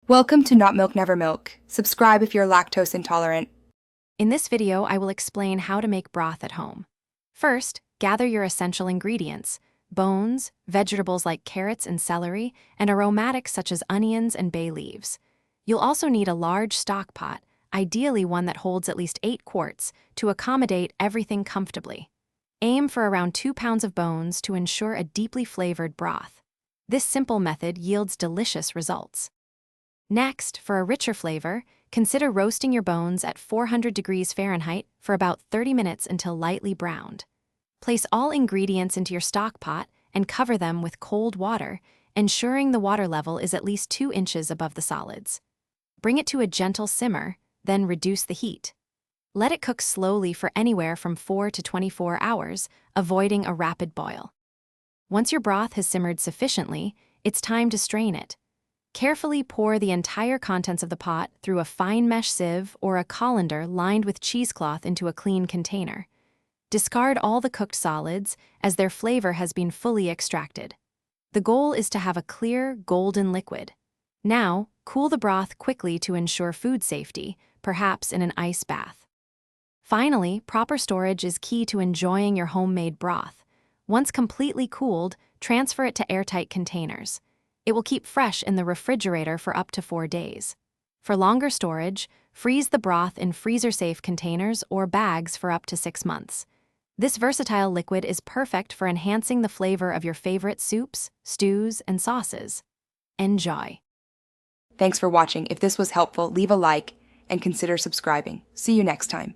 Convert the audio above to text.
Welcome to Not Milk Never Milk. Subscribe if you're lactose intolerant. In this video, I will explain how to make broth at home. First, gather your essential ingredients: bones, vegetables like carrots and celery, and aromatics such as onions and bay leaves. You'll also need a large stock pot, ideally one that holds at least 8 quarts, to accommodate everything comfortably. Aim for around 2 pounds of bones to ensure a deeply flavored broth. This simple method yields delicious results. Next, for a richer flavor, consider roasting your bones at 400 degrees Fahrenheit for about 30 minutes until lightly browned. Place all ingredients into your stock pot and cover them with cold water, ensuring the water level is at least 2 inches above the solids. Bring it to a gentle simmer, then reduce the heat. Let it cook slowly for anywhere from 4 to 24 hours, avoiding a rapid boil. Once your broth has simmered sufficiently, it's time to strain it. Carefully pour the entire contents of the pot through a fine mesh sieve or a colander lined with cheesecloth into a clean container. Discard all the cooked solids, as their flavor has been fully extracted. The goal is to have a clear, golden liquid. Now, cool the broth quickly to ensure food safety, perhaps in an ice bath. Finally, proper storage is key to enjoying your homemade broth. Once completely cooled, transfer it to airtight containers. It will keep fresh in the refrigerator for up to 4 days. For longer storage, freeze the broth in freezer-safe containers or bags for up to 6 months. This versatile liquid is perfect for enhancing the flavor of your favorite soups, stews, and sauces. Enjoy! Thanks for watching. If this was helpful, leave a like and consider subscribing. See you next time.